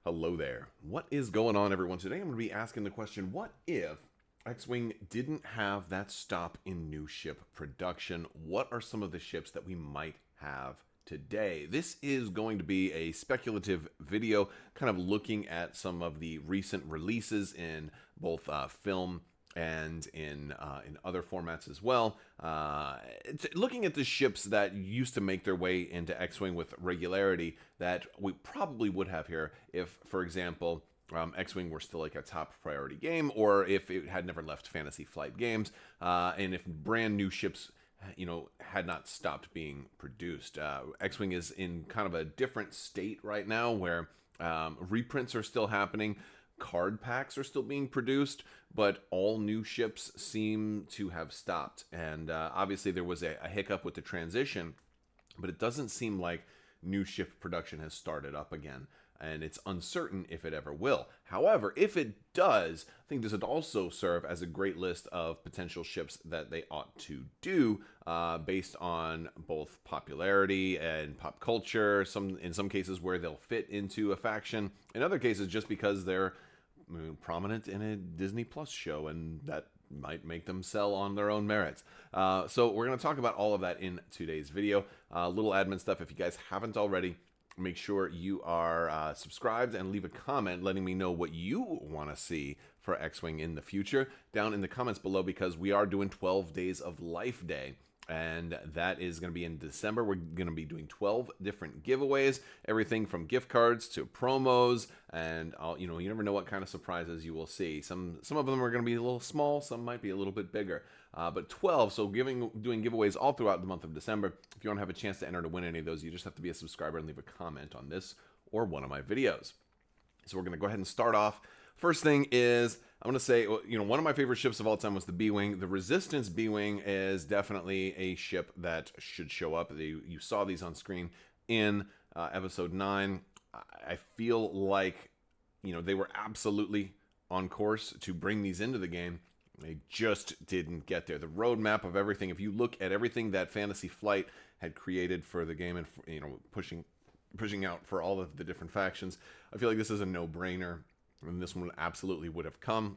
Hello there. What is going on, everyone? Today I'm going to be asking the question, what if X-Wing didn't have that stop in new ship production? What are some of the ships that we might have today? This is going to be a speculative video, kind of looking at some of the recent releases in both film and in other formats as well. It's looking at the ships that used to make their way into X-Wing with regularity that we probably would have here if, for example, X-Wing were still like a top priority game, or if it had never left Fantasy Flight Games, and if brand new ships had not stopped being produced. X-Wing is in kind of a different state right now where reprints are still happening, card packs are still being produced, but all new ships seem to have stopped. And obviously there was a hiccup with the transition, but it doesn't seem like new ship production has started up again, and it's uncertain if it ever will. However, if it does, I think this would also serve as a great list of potential ships that they ought to do based on both popularity and pop culture. In some cases where they'll fit into a faction, in other cases just because they're prominent in a Disney Plus show, and that might make them sell on their own merits. So we're going to talk about all of that in today's video. Little admin stuff. If you guys haven't already, make sure you are subscribed and leave a comment letting me know what you want to see for X-Wing in the future down in the comments below, because we are doing 12 Days of Life Day. And that is going to be in December. We're going to be doing 12 different giveaways, everything from gift cards to promos, and you never know what kind of surprises you will see. Some of them are going to be a little small, some might be a little bit bigger, but 12. So doing giveaways all throughout the month of December. If you want to have a chance to enter to win any of those, you just have to be a subscriber and leave a comment on this or one of my videos. So we're going to go ahead and start off. First thing is, I'm going to say, one of my favorite ships of all time was the Bwing. The Resistance Bwing is definitely a ship that should show up. You saw these on screen in episode 9. I feel like, they were absolutely on course to bring these into the game. They just didn't get there. The roadmap of everything, if you look at everything that Fantasy Flight had created for the game and, pushing out for all of the different factions, I feel like this is a no-brainer. And this one absolutely would have come.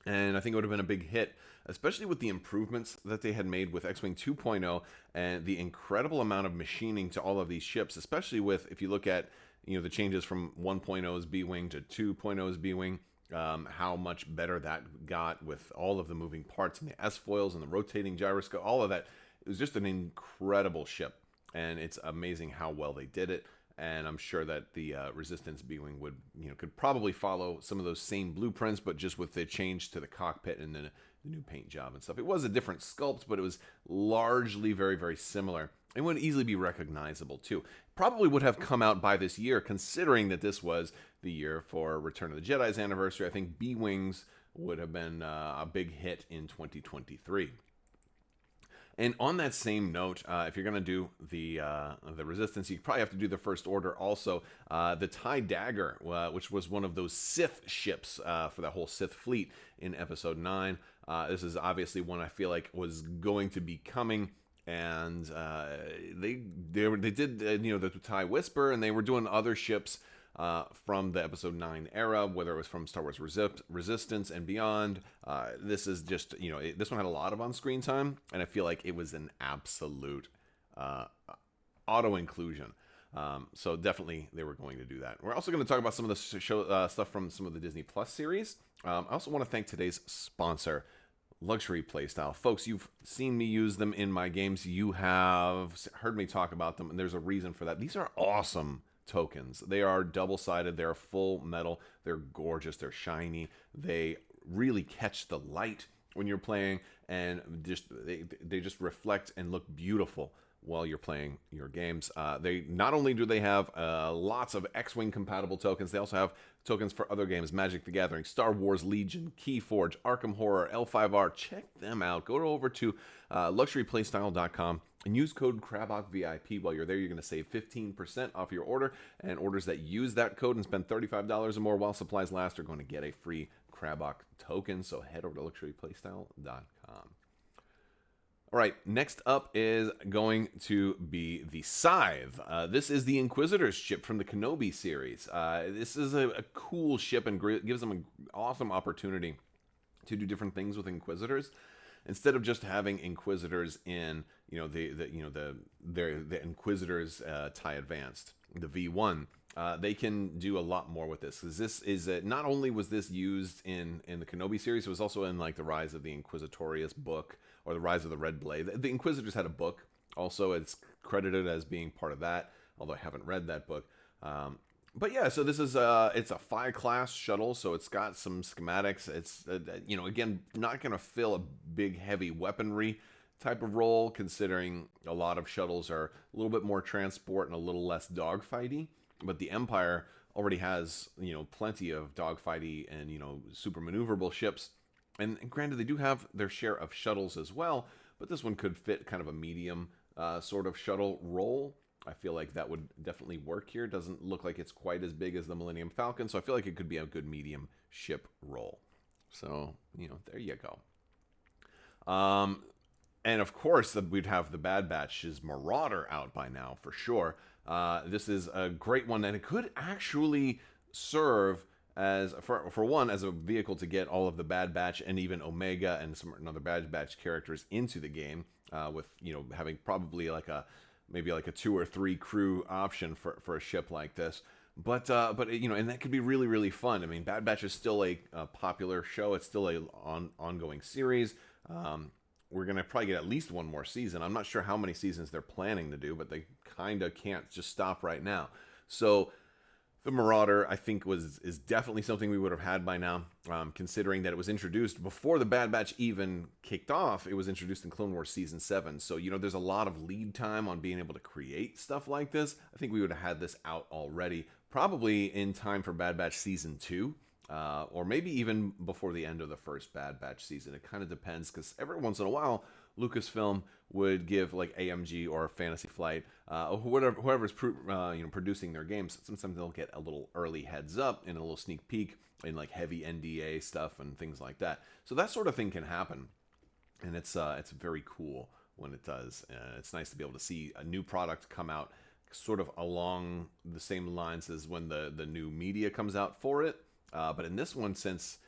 And I think it would have been a big hit, especially with the improvements that they had made with X-Wing 2.0 and the incredible amount of machining to all of these ships, especially with, if you look at, the changes from 1.0's Bwing to 2.0's Bwing, how much better that got with all of the moving parts and the S-foils and the rotating gyroscope, all of that. It was just an incredible ship, and it's amazing how well they did it. And I'm sure that the Resistance Bwing would, could probably follow some of those same blueprints, but just with the change to the cockpit and the new paint job and stuff. It was a different sculpt, but it was largely very, very similar. It would easily be recognizable too. Probably would have come out by this year, considering that this was the year for Return of the Jedi's anniversary. I think Bwings would have been a big hit in 2023. And on that same note, if you're going to do the Resistance, you probably have to do the First Order also. The TIE Dagger, which was one of those Sith ships for that whole Sith fleet in Episode 9. This is obviously one I feel like was going to be coming. And they did the TIE Whisper, and they were doing other ships from the Episode 9 era, whether it was from Star Wars Resistance and beyond. This is just, this one had a lot of on-screen time, and I feel like it was an absolute auto-inclusion. So definitely they were going to do that. We're also going to talk about some of the stuff from some of the Disney Plus series. I also want to thank today's sponsor, Luxury Playstyle. Folks, you've seen me use them in my games. You have heard me talk about them, and there's a reason for that. These are awesome tokens. They are double-sided, they're full metal, they're gorgeous, they're shiny, they really catch the light when you're playing, and they just reflect and look beautiful while you're playing your games. They not only do they have lots of X-Wing compatible tokens, they also have tokens for other games: Magic the Gathering, Star Wars Legion, Keyforge, Arkham Horror, L5R. Check them out. Go over to luxuryplaystyle.com and use code Crabbok VIP. While you're there, you're going to save 15% off your order, and orders that use that code and spend $35 or more while supplies last are going to get a free Crabbok token. So head over to luxuryplaystyle.com. All right, next up is going to be the Scythe. This is the Inquisitor's ship from the Kenobi series. This is a cool ship and gives them an awesome opportunity to do different things with Inquisitors. Instead of just having Inquisitors in, the Inquisitors TIE Advanced, the V1, they can do a lot more with this. Because this is not only was this used in the Kenobi series, it was also in like the Rise of the Inquisitorius book, or the Rise of the Red Blade. The Inquisitors had a book. Also, it's credited as being part of that, although I haven't read that book. But yeah, so this is it's a Phi class shuttle, so it's got some schematics. It's again, not going to fill a big heavy weaponry type of role, considering a lot of shuttles are a little bit more transport and a little less dogfighty. But the Empire already has plenty of dogfighty and super maneuverable ships. And granted, they do have their share of shuttles as well, but this one could fit kind of a medium sort of shuttle role. I feel like that would definitely work here. Doesn't look like it's quite as big as the Millennium Falcon, so I feel like it could be a good medium ship role. So, there you go. And of course, we'd have the Bad Batch's Marauder out by now, for sure. This is a great one, and it could actually serve as for one, as a vehicle to get all of the Bad Batch and even Omega and some other Bad Batch characters into the game, with having probably maybe like a 2 or 3 crew option for a ship like this. But and that could be really, really fun. I mean, Bad Batch is still a popular show. It's still a ongoing series. We're gonna probably get at least one more season. I'm not sure how many seasons they're planning to do, but they kind of can't just stop right now. So the Marauder, I think, is definitely something we would have had by now, considering that it was introduced before the Bad Batch even kicked off. It was introduced in Clone Wars Season 7, so, there's a lot of lead time on being able to create stuff like this. I think we would have had this out already, probably in time for Bad Batch Season 2, or maybe even before the end of the first Bad Batch season. It kind of depends, because every once in a while, Lucasfilm would give like AMG or Fantasy Flight, whoever's producing their games. Sometimes they'll get a little early heads up and a little sneak peek in like heavy NDA stuff and things like that. So that sort of thing can happen, and it's very cool when it does. It's nice to be able to see a new product come out sort of along the same lines as when the new media comes out for it. But in this one, since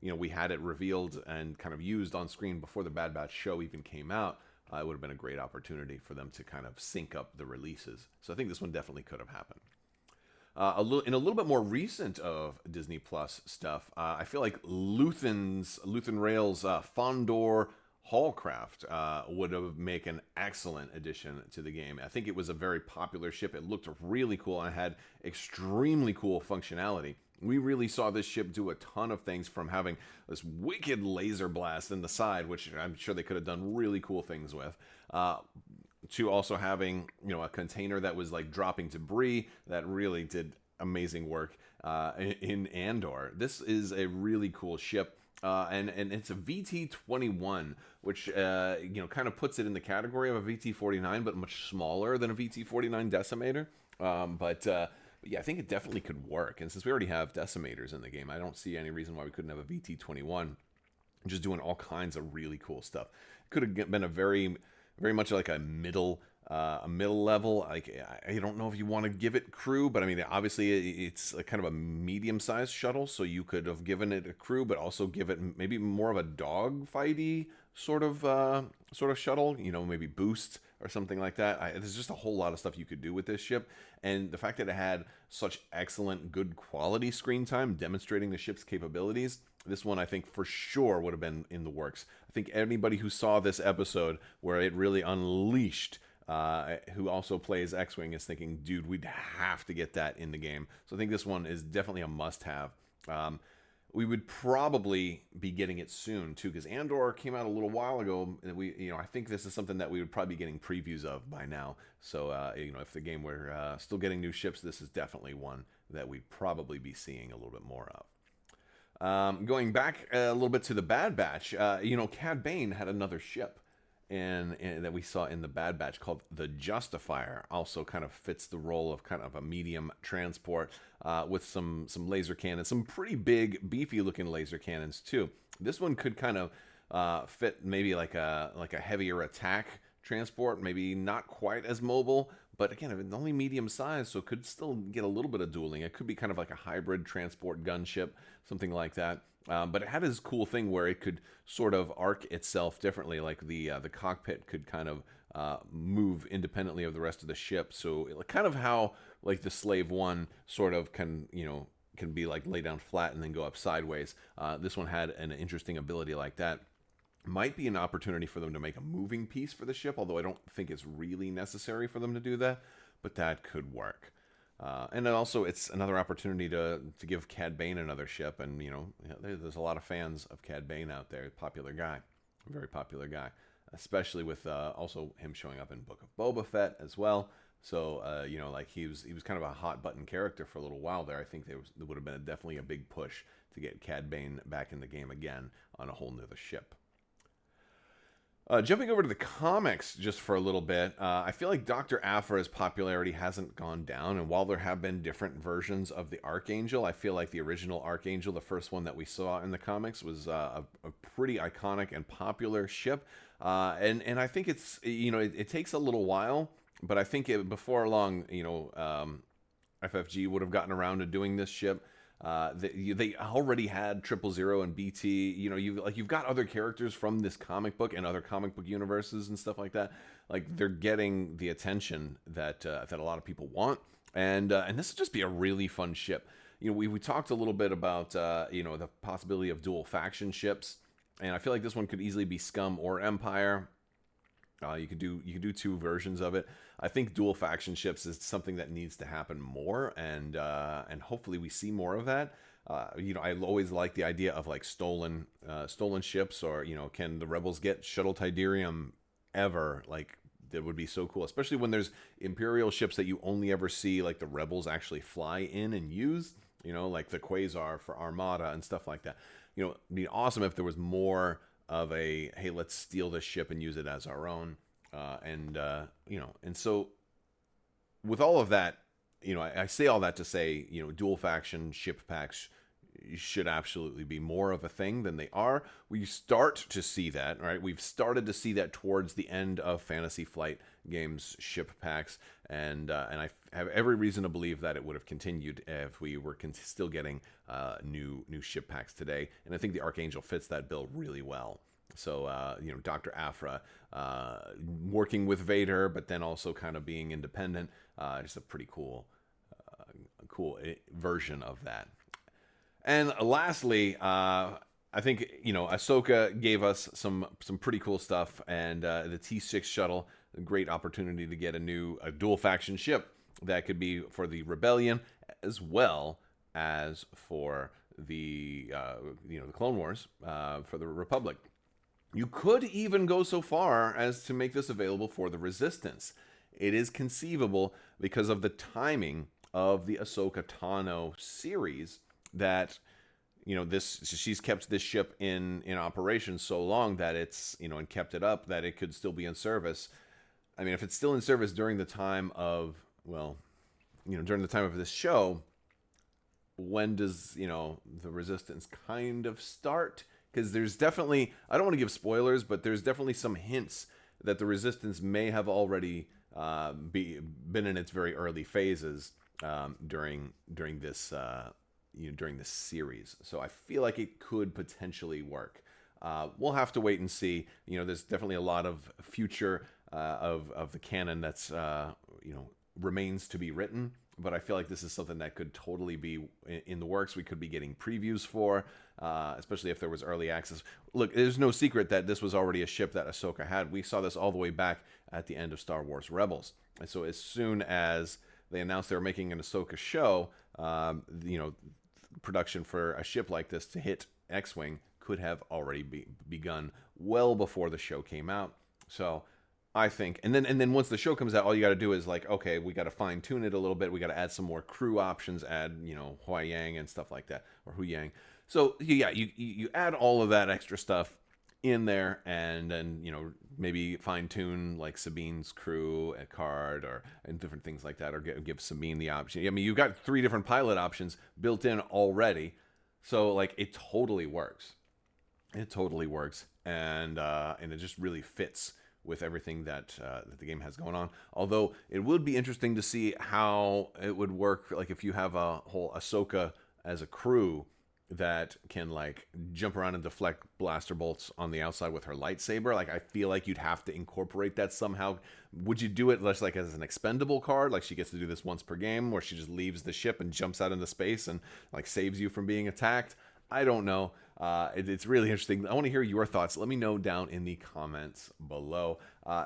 we had it revealed and kind of used on screen before the Bad Batch show even came out, it would have been a great opportunity for them to kind of sync up the releases. So I think this one definitely could have happened. In a little bit more recent of Disney Plus stuff, I feel like Luthen Rail's Fondor Hallcraft would have make an excellent addition to the game. I think it was a very popular ship. It looked really cool and had extremely cool functionality. We really saw this ship do a ton of things, from having this wicked laser blast in the side, which I'm sure they could have done really cool things with, to also having a container that was like dropping debris that really did amazing work in Andor. This is a really cool ship. And it's a VT-21, which kind of puts it in the category of a VT-49, but much smaller than a VT-49 Decimator. But yeah, I think it definitely could work. And since we already have Decimators in the game, I don't see any reason why we couldn't have a VT-21 just doing all kinds of really cool stuff. It could have been a very, very much like a middle level. Like, I don't know if you want to give it crew, but I mean, obviously it's a kind of a medium-sized shuttle, so you could have given it a crew, but also give it maybe more of a dogfighty sort of shuttle. Maybe boost or something like that. There's just a whole lot of stuff you could do with this ship, and the fact that it had such excellent, good quality screen time demonstrating the ship's capabilities. This one, I think, for sure would have been in the works. I think anybody who saw this episode where it really unleashed, who also plays X-Wing, is thinking, dude, we'd have to get that in the game. So I think this one is definitely a must-have. We would probably be getting it soon, too, because Andor came out a little while ago. And I think this is something that we would probably be getting previews of by now. So, if the game were still getting new ships, this is definitely one that we'd probably be seeing a little bit more of. Going back a little bit to the Bad Batch, Cad Bane had another ship and that we saw in the Bad Batch called the Justifier. Also kind of fits the role of kind of a medium transport with some laser cannons, some pretty big, beefy looking laser cannons too. This one could kind of fit maybe like a heavier attack transport, maybe not quite as mobile, but again, it's only medium size, so it could still get a little bit of dueling. It could be kind of like a hybrid transport gunship, something like that. But it had this cool thing where it could sort of arc itself differently, like the cockpit could kind of move independently of the rest of the ship. So kind of how like the Slave One sort of can be like lay down flat and then go up sideways. This one had an interesting ability like that. Might be an opportunity for them to make a moving piece for the ship, although I don't think it's really necessary for them to do that, but that could work. And then also, it's another opportunity to give Cad Bane another ship, and there's a lot of fans of Cad Bane out there. Popular guy, very popular guy, especially with also him showing up in Book of Boba Fett as well. So like he was kind of a hot button character for a little while there. I think there would have been definitely a big push to get Cad Bane back in the game again on a whole nother ship. Jumping over to the comics just for a little bit, I feel like Dr. Aphra's popularity hasn't gone down, and while there have been different versions of the Archangel, I feel like the original Archangel, the first one that we saw in the comics, was a pretty iconic and popular ship, and I think it's, it takes a little while, but I think before long, FFG would have gotten around to doing this ship. They already had 000 and BT. You've got other characters from this comic book and other comic book universes and stuff like that. Like they're getting the attention that a lot of people want, and this would just be a really fun ship. We talked a little bit about the possibility of dual faction ships, and I feel like this one could easily be Scum or Empire. You could do two versions of it. I think dual faction ships is something that needs to happen more, and hopefully we see more of that. I always like the idea of like stolen ships, or can the rebels get Shuttle Tydirium ever? Like that would be so cool, especially when there's Imperial ships that you only ever see like the rebels actually fly in and use. Like the Quasar for Armada and stuff like that. It'd be awesome if there was more of a, hey, let's steal this ship and use it as our own. And so with all of that, I say all that to say, dual faction ship packs should absolutely be more of a thing than they are. We start to see that, right? We've started to see that towards the end of Fantasy Flight Games ship packs, and I have every reason to believe that it would have continued if we were still getting new ship packs today. And I think the Archangel fits that bill really well. So, Dr. Aphra working with Vader, but then also kind of being independent. Just a pretty cool version of that. And lastly, I think, Ahsoka gave us some pretty cool stuff, and the T6 shuttle, a great opportunity to get a dual faction ship that could be for the Rebellion as well as for the Clone Wars, for the Republic. You could even go so far as to make this available for the Resistance. It is conceivable, because of the timing of the Ahsoka Tano series, that she's kept this ship in operation so long that it's and kept it up that it could still be in service. I mean, if it's still in service during the time of during the time of this show, when does the Resistance kind of start? Because there's definitely, I don't want to give spoilers, but there's definitely some hints that the Resistance may have already been in its very early phases during this series. So I feel like it could potentially work. We'll have to wait and see. There's definitely a lot of future of the canon that's remains to be written. But I feel like this is something that could totally be in the works. We could be getting previews for, especially if there was early access. Look, there's no secret that this was already a ship that Ahsoka had. We saw this all the way back at the end of Star Wars Rebels. And so as soon as they announced they were making an Ahsoka show, production for a ship like this to hit X-Wing could have already begun well before the show came out. So I think, and then once the show comes out, all you got to do is like, okay, we got to fine tune it a little bit. We got to add some more crew options, add Hua Yang and stuff like that, or Hu Yang. So yeah, you add all of that extra stuff in there, and then maybe fine tune like Sabine's crew at card and different things like that, or give Sabine the option. I mean, you've got 3 different pilot options built in already, so like it totally works. It totally works. and it just really fits with everything that the game has going on. Although it would be interesting to see how it would work, like if you have a whole Ahsoka as a crew that can like jump around and deflect blaster bolts on the outside with her lightsaber. Like I feel like you'd have to incorporate that somehow. Would you do it less like as an expendable card, like she gets to do this once per game, where she just leaves the ship and jumps out into space and like saves you from being attacked? I don't know. It's really interesting. I want to hear your thoughts. Let me know down in the comments below.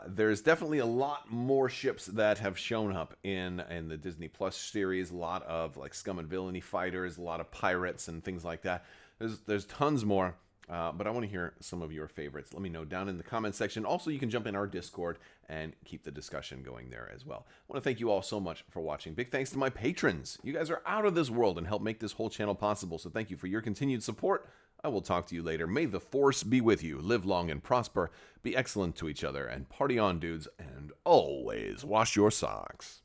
There's definitely a lot more ships that have shown up in the Disney Plus series. A lot of like scum and villainy fighters, a lot of pirates and things like that. There's tons more. But I want to hear some of your favorites. Let me know down in the comments section. Also, you can jump in our Discord and keep the discussion going there as well. I want to thank you all so much for watching. Big thanks to my patrons. You guys are out of this world and help make this whole channel possible. So thank you for your continued support. I will talk to you later. May the Force be with you. Live long and prosper. Be excellent to each other. And party on, dudes. And always wash your socks.